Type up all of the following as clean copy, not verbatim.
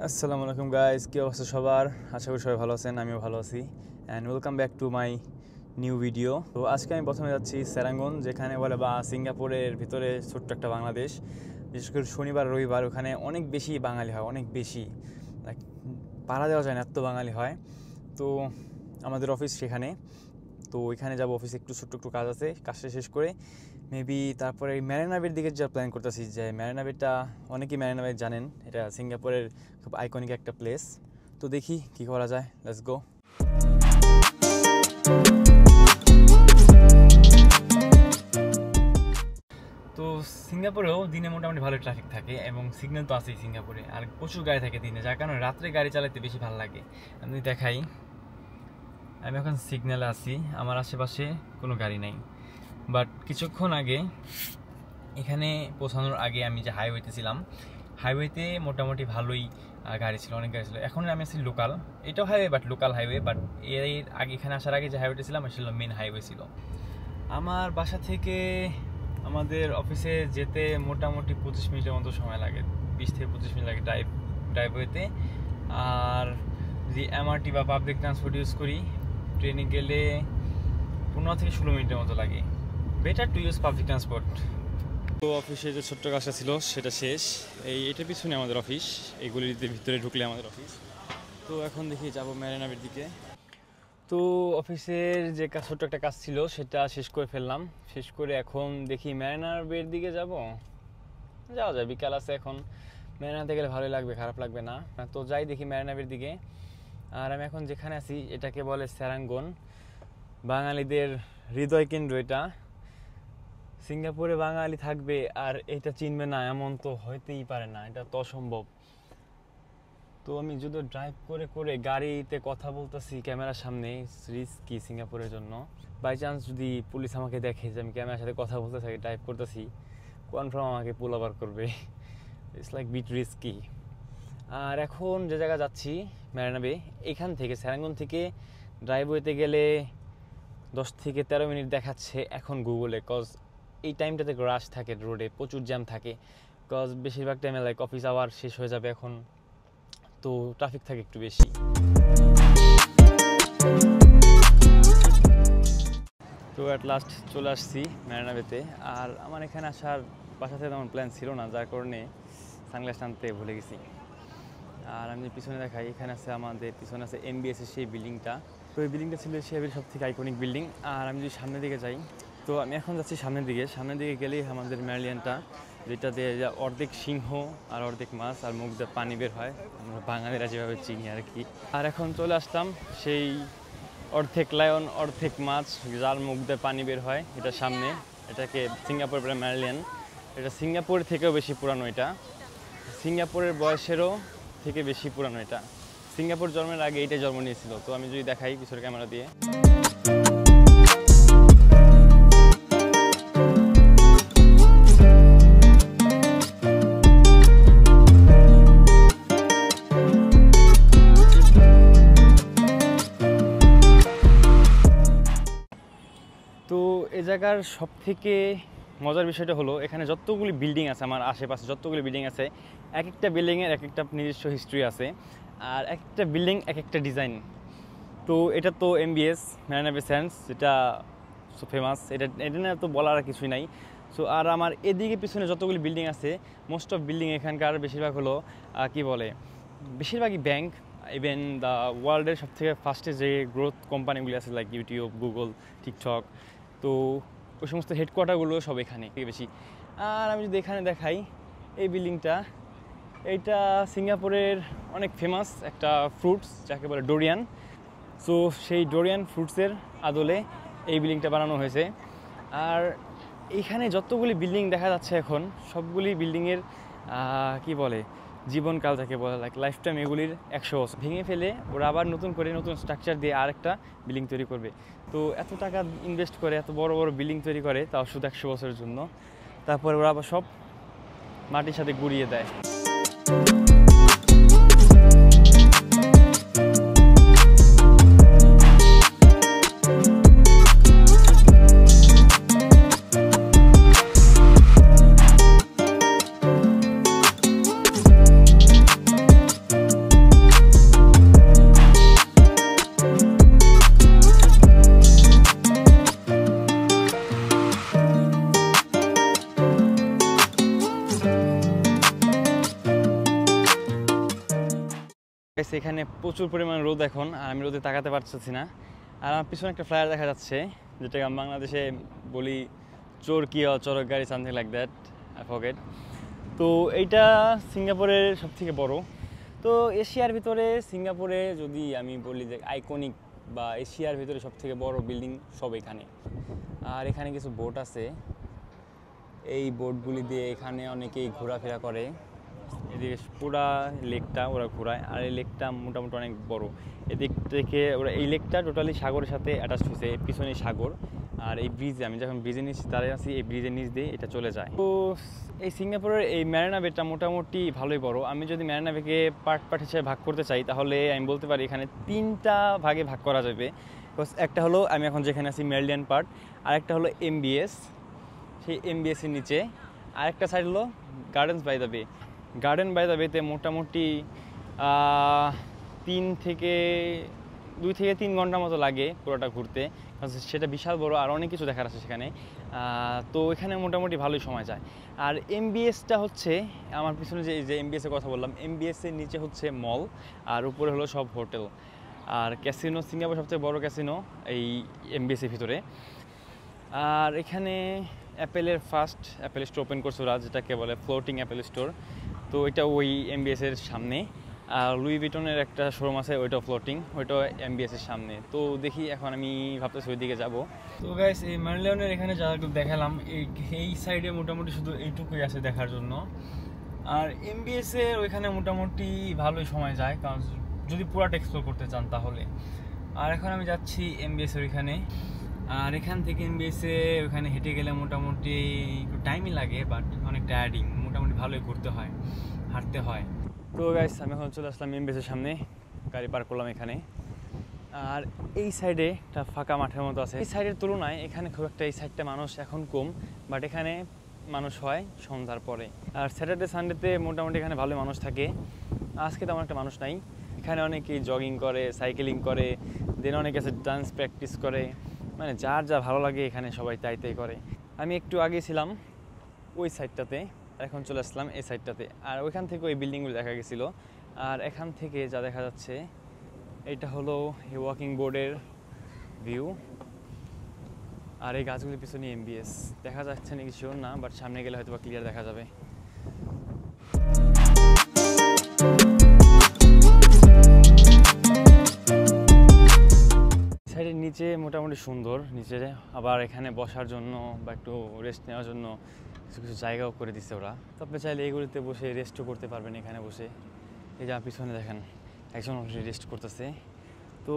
আসসালামু আলাইকুম গাইস, কি অবস্থা সবার? আশা করি সবাই ভালো আছেন, আমিও ভালো আছি। And welcome back to my new video. তো আজকে আমি প্রথমে যাচ্ছি সেরাঙ্গন, যেখানে বলে বা সিঙ্গাপুরের ভিতরে ছোট্ট একটা বাংলাদেশ। বিশেষ করে শনিবার রবিবার ওখানে অনেক বেশি বাঙালি হয়, অনেক বেশি, লাইক পাড়া দেওয়া যায় না, এত বাঙালি হয়। তো আমাদের অফিস সেখানে, তো ওইখানে যাবো। অফিসে একটু ছোট্ট একটু কাজ আছে, কাজটা শেষ করে মেবি তারপরে ম্যারিনা বের দিকে যা প্ল্যান করতেছি। যে ম্যারিনা বেটা, অনেকেই ম্যারিনা বে জানেন, এটা সিঙ্গাপুরের খুব আইকনিক একটা প্লেস। তো দেখি কি করা যায়, লেটস গো। তো সিঙ্গাপুরেও দিনে মোটামুটি ভালো ট্রাফিক থাকে এবং সিগন্যাল তো আছেই সিঙ্গাপুরে, আর প্রচুর গাড়ি থাকে দিনে, যার কারণে রাত্রে গাড়ি চালাতে বেশি ভালো লাগে। আমি দেখাই, আমি এখন সিগন্যালে আছি, আমার আশেপাশে কোনো গাড়ি নাই। বাট কিছুক্ষণ আগে এখানে পৌঁছানোর আগে আমি যে হাইওয়েতে ছিলাম, হাইওয়েতে মোটামুটি ভালোই গাড়ি ছিল, অনেক গাড়ি ছিল। এখন আমি আছি লোকাল, এটাও highway but local highway. But এর আগে, এখানে আসার আগে যে হাইওয়েতে ছিলাম সেটা মেন হাইওয়ে ছিল। আমার বাসা থেকে আমাদের অফিসে যেতে মোটামুটি 25 মিনিটের মতো সময় লাগে, 20 থেকে 25 মিনিট লাগে ড্রাইভওয়েতে। আর যদি এমআরটি বা পাবলিক ট্রান্সপোর্ট ইউজ করি, ট্রেনে গেলে 15 থেকে 16 মিনিটের মতো লাগে। Better to use public transport. তো অফিসে যে ছোট্ট কাজটা ছিল সেটা শেষ। এটার পিছনে আমাদের অফিস, এইগুলির ভিতরে ঢুকলে আমাদের অফিস। তো এখন দেখি যাবো ম্যারিনা বের দিকে। তো অফিসের যে ছোট্ট একটা কাজ ছিল সেটা শেষ করে ফেললাম। শেষ করে এখন দেখি ম্যারিনা বের দিকে যাওয়া যায়, বিকাল আছে এখন। ম্যারিনাতে গেলে ভালোই লাগবে, খারাপ লাগবে না। তো যাই দেখি ম্যারিনা বের দিকে। আর আমি এখন যেখানে আছি এটাকে বলে সেরাঙ্গন, বাঙালিদের হৃদয় কেন্দ্র এটা। সিঙ্গাপুরে বাঙালি থাকবে আর এটা চিনবে না এমন তো হইতেই পারে না, এটা তো অসম্ভব। তো আমি যদি ড্রাইভ করে করে গাড়িতে কথা বলতেছি ক্যামেরার সামনে, রিস্কি সিঙ্গাপুরের জন্য। বাই চান্স যদি পুলিশ আমাকে দেখে যে আমি ক্যামেরার সাথে কথা বলতে থাকি, ড্রাইভ করতেছি, কনফার্ম আমাকে পুল ওভার করবে। It's like bit risky. আর এখন যে জায়গা যাচ্ছি ম্যারিনা বে, এখান থেকে সেরাঙ্গন থেকে ড্রাইভওয়েতে গেলে 10 থেকে 13 মিনিট দেখাচ্ছে এখন গুগলে। কজ এই টাইমটাতে রাশ থাকে, রোডে প্রচুর জ্যাম থাকে। কজ বেশিরভাগ টাইমে লাইক অফিস আওয়ার শেষ হয়ে যাবে এখন, তো ট্রাফিক থাকে একটু বেশি। তো অ্যাট লাস্ট চলে আসছি ম্যারিনা বেতে। আর আমার এখানে আসার বাসা থেকে তেমন প্ল্যান ছিল না, যার কারণে সানগ্লাস আনতে ভুলে গেছি। আর আমি পিছনে দেখাই, এখানে আছে আমাদের পিছনে আছে এমবিএস এর সেই বিল্ডিংটা। তো এই বিল্ডিংটা ছিল সেভির সব থেকে আইকনিক বিল্ডিং। আর আমি যদি সামনের দিকে যাই, তো আমি এখন যাচ্ছি সামনের দিকে গেলেই আমাদের ম্যারিলিয়ানটা, যেটা দিয়ে অর্ধেক সিংহ আর অর্ধেক মাছ আর মুখ দিয়ে পানি বের হয়, আমরা বাঙালিরা যেভাবে চিনি আর কি। আর এখন চলে আসলাম সেই অর্ধেক লায়ন অর্ধেক মাছ যার মুখ দিয়ে পানি বের হয়, এটা সামনে। এটাকে সিঙ্গাপুর ম্যারিলিয়ান। এটা সিঙ্গাপুর থেকেও বেশি পুরানো, এটা সিঙ্গাপুরের বয়সেরও থেকে বেশি পুরানো। এটা সিঙ্গাপুর জন্মের আগে এইটাই জন্ম নিয়েছিল। তো আমি যদি দেখাই পিছনের ক্যামেরা দিয়ে, তো এ জায়গার সব থেকে মজার বিষয়টা হলো এখানে যতগুলি বিল্ডিং আছে, আমার আশেপাশে যতগুলি বিল্ডিং আছে, এক একটা বিল্ডিংয়ের এক একটা নিজস্ব হিস্ট্রি আছে, আর এক একটা বিল্ডিং এক একটা ডিজাইন। তো এটা তো এমবিএস ম্যারিনা বে স্যান্ডস, যেটা ফেমাস, এটা নিয়ে তো বলার আর কিছুই নাই। সো আর আমার এদিকে পিছনে যতগুলি বিল্ডিং আছে, মোস্ট অফ বিল্ডিং এখানকার বেশিরভাগ হলো কি বলে, বেশিরভাগই ব্যাংক। ইভেন দ্য ওয়ার্ল্ডের সবথেকে ফার্স্টে যে গ্রোথ কোম্পানিগুলি আছে লাইক ইউটিউব, গুগল, টিকটক, তো ওই সমস্ত হেডকোয়ার্টারগুলো সব এখানে বেশি। আর আমি যদি এখানে দেখাই এই বিল্ডিংটা, এইটা সিঙ্গাপুরের অনেক ফেমাস একটা ফ্রুটস, যাকে বলে ডোরিয়ান। সো সেই ডোরিয়ান ফ্রুটসের আদলে এই বিল্ডিংটা বানানো হয়েছে। আর এইখানে যতগুলি বিল্ডিং দেখা যাচ্ছে এখন, সবগুলি বিল্ডিংয়ের কি বলে জীবনকাল, যাকে বলে লাইক লাইফ টাইম, এগুলির 100 বছর। ভেঙে ফেলে ওরা আবার নতুন করে নতুন স্ট্রাকচার দিয়ে আরেকটা বিল্ডিং তৈরি করবে। তো এত টাকা ইনভেস্ট করে এত বড় বড় বিল্ডিং তৈরি করে, তাও শুধু 100 বছরের জন্য। তারপরে ওরা আবার সব মাটির সাথে গুঁড়িয়ে দেয়। এখানে প্রচুর পরিমাণ রোদ এখন, আর আমি রোদে তাকাতে পারতেছি না। আর আমার পিছনে একটা ফ্লায়ার দেখা যাচ্ছে, যেটাকে আমি বাংলাদেশে বলি চোর কি চরক গাড়ি, something like that, I forget. তো এইটা সিঙ্গাপুরের সবথেকে বড়। তো এশিয়ার ভিতরে সিঙ্গাপুরে যদি আমি বলি যে আইকনিক বা এশিয়ার ভিতরে সবথেকে বড় বিল্ডিং সব এখানে। আর এখানে কিছু বোট আছে, এই বোটগুলি দিয়ে এখানে অনেকেই ঘোরাফেরা করে। এদিকে পুরা লেকটা ওরা ঘোরায়, আর এই লেকটা মোটামুটি অনেক বড়। এদিক থেকে ওরা, এই লেকটা টোটালি সাগরের সাথে অ্যাটাচ হয়েছে, পিছনে সাগর। আর এই ব্রিজে, আমি যখন ব্রিজের নিচে দাঁড়িয়ে আছি, এই ব্রিজের নিচ দিয়ে এটা চলে যায়। তো এই সিঙ্গাপুরের এই ম্যারিনা বেটা মোটামুটি ভালোই বড়। আমি যদি ম্যারিনা বেকে পার্ট পার্ট হিসেবে ভাগ করতে চাই, তাহলে আমি বলতে পারি এখানে 3টা ভাগে ভাগ করা যাবে। একটা হলো আমি এখন যেখানে আছি মেরিডিয়ান পার্ট, আরেকটা হলো এমবিএস, সেই এমবিএসের নিচে আরেকটা সাইড হলো গার্ডেন্স বাই দ্য বে। গার্ডেন বাই দ্য বেতে মোটামুটি 2 থেকে 3 ঘন্টার মতো লাগে পুরোটা ঘুরতে, সেটা বিশাল বড় আর অনেক কিছু দেখার আছে সেখানে। তো এখানে মোটামুটি ভালোই সময় যায়। আর এমবিএসটা হচ্ছে আমার পিছনে যে এমবিএসের কথা বললাম, এমবিএসের নিচে হচ্ছে মল, আর উপরে হলো সব হোটেল আর ক্যাসিনো। সিঙ্গাপুর সবচেয়ে বড় ক্যাসিনো এই এমবিএসের ভিতরে। আর এখানে অ্যাপেলের ফার্স্ট অ্যাপেল স্টোর ওপেন করছে ওরা, যেটাকে বলে ফ্লোটিং অ্যাপেল স্টোর। তো এটা ওই এমবিএসের সামনে। আর লুই ভিটনের একটা শোরুম আছে, ওইটাও ফ্লোটিং, ওইটাও এমবিএসের সামনে। তো দেখি, এখন আমি ভাবতেছি ওই দিকে যাবো। তো গাইস, এই মেরিডিয়ানের এখানে যা একটু দেখালাম, এই সাইডে মোটামুটি শুধু এইটুকুই আছে দেখার জন্য। আর এমবিএসের ওইখানে মোটামুটি ভালোই সময় যায়, কারণ যদি পুরাটা এক্সপ্লোর করতে চান তাহলে। আর এখন আমি যাচ্ছি এমবিএসের ওইখানে। আর এখান থেকে এমবিএসে ওখানে হেঁটে গেলে মোটামুটি একটু টাইমই লাগে, বাট অনেক টায়ার্ডিং, মোটামুটি ভালোই ঘুরতে হয়, হাঁটতে হয়। তো গাইস, আমি এখন চলে আসলাম এমবিএসের সামনে, গাড়ি পার্ক করলাম এখানে। আর এই সাইডে একটা ফাঁকা মাঠের মতো আছে। এই সাইডের তুলনায় এখানে খুব একটা, এই সাইডটা মানুষ এখন কম, বাট এখানে মানুষ হয় সন্ধ্যার পরে। আর স্যাটারডে সানডেতে মোটামুটি এখানে ভালো মানুষ থাকে। আজকে তেমন একটা মানুষ নাই। এখানে অনেকেই জগিং করে, সাইকেলিং করে, দেন অনেকে আছে ডান্স প্র্যাকটিস করে, মানে যার যা ভালো লাগে এখানে সবাই তাই করে। আমি একটু আগে ছিলাম ওই সাইডটাতে, এখন চলে আসলাম এই সাইডটাতে। আর ওইখান থেকে ওই বিল্ডিংগুলো দেখা গেছিলো। আর এখান থেকে যা দেখা যাচ্ছে, এটা হলো এই ওয়াকিং বোর্ডের ভিউ। আর এই গাছগুলির পিছনে এমবিএস দেখা যাচ্ছে না, কিছু না, বাট সামনে গেলে হয়তো বা ক্লিয়ার দেখা যাবে। সাইডের নিচে মোটামুটি সুন্দর, নিচে আবার এখানে বসার জন্য বা একটু রেস্ট নেওয়ার জন্য কিছু কিছু জায়গাও করে দিচ্ছে ওরা। তো আপনি চাইলে এগুলিতে বসে রেস্টও করতে পারবেন এখানে বসে। এই যে পিছনে দেখেন একজন রেস্ট করতেছে। তো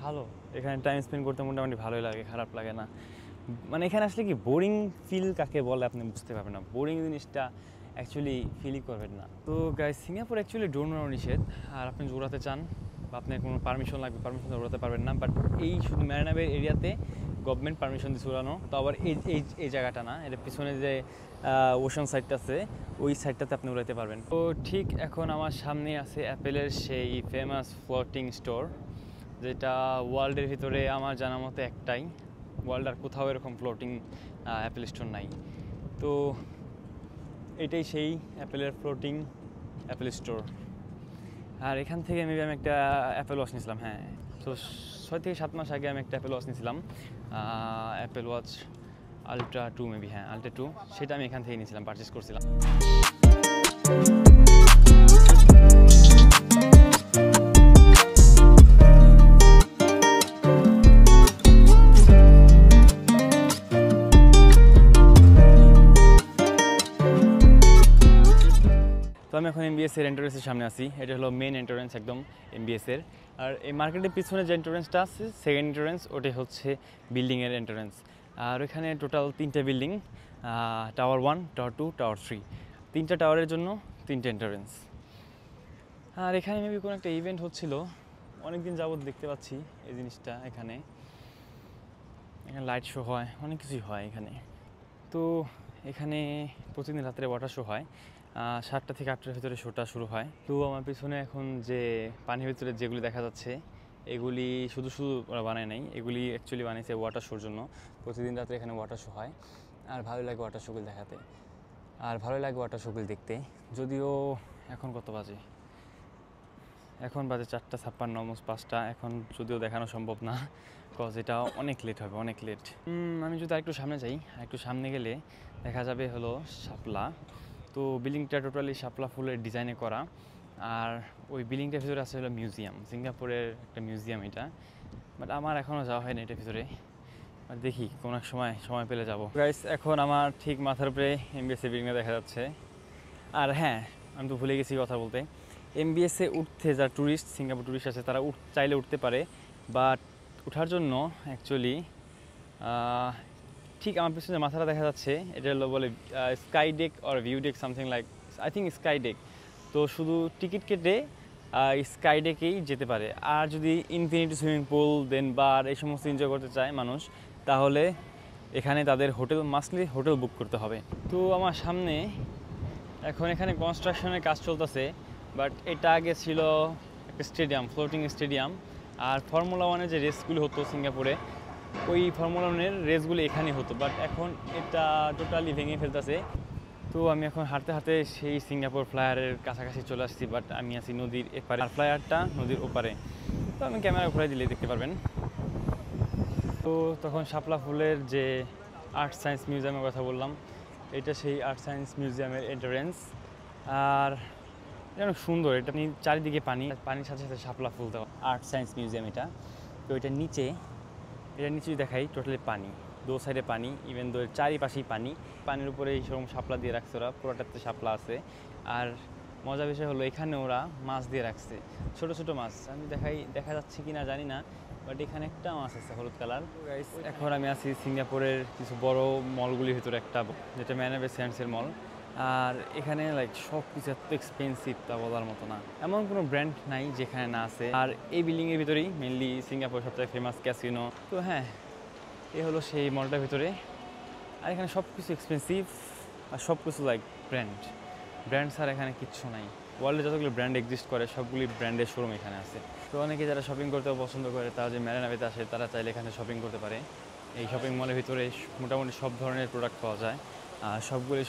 ভালো, এখানে টাইম স্পেন্ড করতে মোটামুটি ভালোই লাগে, খারাপ লাগে না। মানে এখানে আসলে কি বোরিং ফিল কাকে বলে আপনি বুঝতে পারবেন না, বোরিং জিনিসটা অ্যাকচুয়ালি ফিলই করবেন না। তো গাইস, সিঙ্গাপুর অ্যাকচুয়ালি ড্রোন উড়ানো নিষেধ। আর আপনি যদি উড়াতে চান বা আপনার কোনো পারমিশন লাগবে, পারমিশন উড়াতে পারবেন না। বাট এই শুধু মেরিনা বে এরিয়াতে গভর্নমেন্ট পারমিশন দিচ্ছে উড়ানো। তো আবার এই জায়গাটা না, এটা পিছনে যে ওশান সাইডটা আছে, ওই সাইডটাতে আপনি উড়াইতে পারবেন। তো ঠিক এখন আমার সামনে আছে অ্যাপেলের সেই ফেমাস ফ্লোটিং স্টোর, যেটা ওয়ার্ল্ডের ভিতরে আমার জানা মতো একটাই। ওয়ার্ল্ড আর কোথাও এরকম ফ্লোটিং অ্যাপেল স্টোর নাই। তো এটাই সেই অ্যাপেলের ফ্লোটিং অ্যাপেল স্টোর। আর এখান থেকে মেবি আমি একটা অ্যাপেল ওয়াচ নিয়েছিলাম। হ্যাঁ, তো 6 থেকে 7 মাস আগে আমি একটা অ্যাপেল ওয়াচ নিয়েছিলাম, অ্যাপেল ওয়াচ আলট্রা 2 মেবি, হ্যাঁ আলট্রা 2। সেটা আমি এখান থেকে নিয়েছিলাম, পারচেস করছিলাম। তো আমি এখন এমবিএসের এন্ট্রান্সের সামনে আছি। এটা হলো মেন এন্ট্রান্স একদম এমবিএসের। আর এই মার্কেটের পিছনে যে এন্ট্রান্সটা আছে, সেকেন্ড এন্ট্রান্স, ওটাই হচ্ছে বিল্ডিংয়ের এন্ট্রান্স। আর ওইখানে টোটাল 3টে বিল্ডিং, টাওয়ার 1, টাওয়ার 2, টাওয়ার 3, 3টা টাওয়ারের জন্য 3টে এন্ট্রান্স। আর এখানে মেবি কোনো একটা ইভেন্ট হচ্ছিল, অনেকদিন যাবত দেখতে পাচ্ছি এই জিনিসটা। এখানে লাইট শো হয়, অনেক কিছুই হয় এখানে। তো এখানে প্রতিদিন রাত্রে ওয়াটার শো হয়, 7টা থেকে 8টার ভিতরে শোটা শুরু হয়। তো আমার পিছনে এখন যে পানির ভিতরে যেগুলি দেখা যাচ্ছে, এগুলি শুধু ওরা বানায় নাই, এগুলি অ্যাকচুয়ালি বানিয়েছে ওয়াটার শোর জন্য। প্রতিদিন রাত্রে এখানে ওয়াটার শো হয়, আর ভালো লাগে ওয়াটার শোগুলি দেখাতে, আর ভালো লাগে ওয়াটার শোগুলি দেখতে। যদিও এখন কত বাজে, এখন বাজে 4:56, অলমোস্ট 5টা। এখন যদিও দেখানো সম্ভব না, কজ এটা অনেক লেট হবে, অনেক লেট। আমি যদি আরেকটু সামনে যাই, একটু সামনে গেলে দেখা যাবে হলো শাপলা। তো বিল্ডিংটা টোটালি শাপলা ফুলের ডিজাইনে করা, আর ওই বিল্ডিংটার ভিতরে আছে হলো মিউজিয়াম, সিঙ্গাপুরের একটা মিউজিয়াম এটা। বাট আমার এখনও যাওয়া হয়নি এটার ভিতরে, আর দেখি কোনো এক সময় পেলে যাবো। গাইস, এখন আমার ঠিক মাথার উপরে এমবিএসসি বিল্ডিংটা দেখা যাচ্ছে। আর হ্যাঁ, আমি তো ভুলে গেছি কথা বলতে, এমবিএসে উঠতে যারা ট্যুরিস্ট, সিঙ্গাপুর ট্যুরিস্ট আছে, তারা চাইলে উঠতে পারে, বাট ওঠার জন্য অ্যাকচুয়ালি ঠিক আমার পিছনে মাথাটা দেখা যাচ্ছে, এটা হলো বলে sky deck or view deck, something like, I think sky deck. তো শুধু টিকিট কেটে স্কাই ডেকেই যেতে পারে। আর যদি ইনফিনিটি সুইমিং পুল, দেন বার, এই সমস্ত এনজয় করতে চায় মানুষ, তাহলে এখানে তাদের মাস্টলি হোটেল বুক করতে হবে। তো আমার সামনে এখন এখানে কনস্ট্রাকশনের কাজ চলতেছে, বাট এটা আগে ছিল একটা স্টেডিয়াম, ফ্লোটিং স্টেডিয়াম। আর ফর্মুলা ওয়ানের যে রেসগুলো হতো সিঙ্গাপুরে, ওই ফর্মুলা ওয়ানের রেসগুলো এখানেই হতো, বাট এখন এটা টোটালি ভেঙে ফেলতেছে। তো আমি এখন হাঁটতে হাঁটতে সেই সিঙ্গাপুর ফ্লায়ারের কাছাকাছি চলে আসছি, বাট আমি আছি নদীর এপারে, আর ফ্লায়ারটা নদীর ওপারে। তো আমি ক্যামেরা ঘুরাই দিলে দেখতে পারবেন। তো তখন শাপলা ফুলের যে আর্ট সায়েন্স মিউজিয়ামের কথা বললাম, এটা সেই আর্ট সায়েন্স মিউজিয়ামের এন্ট্রান্স। আর এটা অনেক সুন্দর, এটা আপনি চারিদিকে পানির সাথে সাথে শাপলা ফুল দেওয়া। আর্ট সায়েন্স মিউজিয়াম এটা। তো এটা নিচে দেখাই টোটালি পানি, দো সাইডে পানি, ইভেন দো চারিপাশেই পানি, পানির উপরে এইরকম শাপলা দিয়ে রাখছে ওরা, পুরোটাতে শাপলা আছে। আর মজার বিষয় হলো এখানে ওরা মাছ দিয়ে রাখছে, ছোট ছোট মাছ। আমি দেখা যাচ্ছে কি না জানি না, বাট এখানে একটা মাছ আছে হলুদ কালার। এখন আমি আছি সিঙ্গাপুরের কিছু বড় মলগুলির ভিতরে একটা, যেটা ম্যানেবে সেন্টসের মল। আর এখানে লাইক সব কিছু এত এক্সপেন্সিভ তা বলার মতো না, এমন কোনো ব্র্যান্ড নাই যেখানে না আছে। আর এই বিল্ডিংয়ের ভিতরেই মেনলি সিঙ্গাপুর সবথেকে ফেমাস ক্যাসিনো। তো হ্যাঁ, এ হলো সেই মলটার ভিতরে। আর এখানে সব কিছু এক্সপেন্সিভ, আর সব কিছু লাইক ব্র্যান্ড ছাড়া এখানে কিচ্ছু নাই। ওয়ার্ল্ডে যতগুলো ব্র্যান্ড এক্সিস্ট করে সবগুলি ব্র্যান্ডের শোরুম এখানে আছে। তো অনেকে যারা শপিং করতেও পছন্দ করে, তারা যে ম্যারিনা বেতে আসে, তারা চাইলে এখানে শপিং করতে পারে। এই শপিং মলের ভিতরে মোটামুটি সব ধরনের প্রোডাক্ট পাওয়া যায়, আর সবগুলি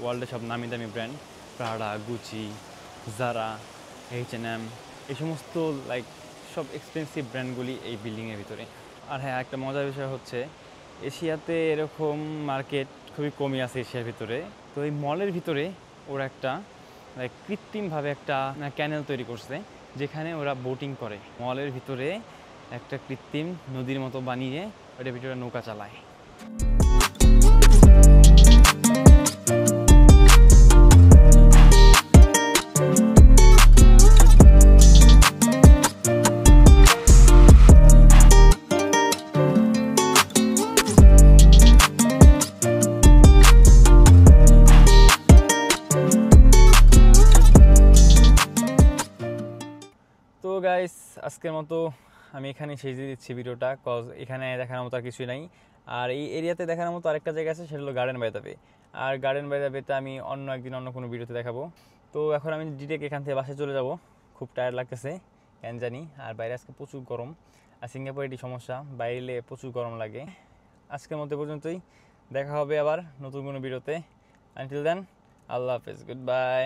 ওয়ার্ল্ডে সব নামি দামি ব্র্যান্ড, প্রাডা, গুচি, জারা, H&M, এই সমস্ত লাইক সব এক্সপেন্সিভ ব্র্যান্ডগুলি এই বিল্ডিংয়ের ভিতরে। আর হ্যাঁ, একটা মজার বিষয় হচ্ছে এশিয়াতে এরকম মার্কেট খুবই কমই আছে এশিয়ার ভিতরে। তো এই মলের ভিতরে ওরা একটা লাইক কৃত্রিমভাবে একটা ক্যানেল তৈরি করছে, যেখানে ওরা বোটিং করে। মলের ভিতরে একটা কৃত্রিম নদীর মতো বানিয়ে ওটার ভিতরে নৌকা চালায়। তো গাইস, আজকের মতো আমি এখানে শেষ দিয়ে দিচ্ছি ভিডিওটা, কজ এখানে দেখানোর মতো আর কিছুই নাই। আর এই এরিয়াতে দেখানোর মতো আরেকটা জায়গা আছে, সেটা হলো গার্ডেন বাই দ্য বে। আর গার্ডেন বাই দ্য বেটা আমি একদিন অন্য কোনো ভিডিওতে দেখাবো। তো এখন আমি ডিরেক্ট এখান থেকে বাসায় চলে যাব, খুব টায়ার্ড লাগতেছে কেন জানি। আর বাইরে আজকে প্রচুর গরম, আর সিঙ্গাপুরে এটি সমস্যা, বাইরে প্রচুর গরম লাগে। আজকের মতো পর্যন্তই, দেখা হবে আবার নতুন কোনো ভিডিওতে। আনটিল দেন, আল্লাহ হাফেজ, গুড বাই।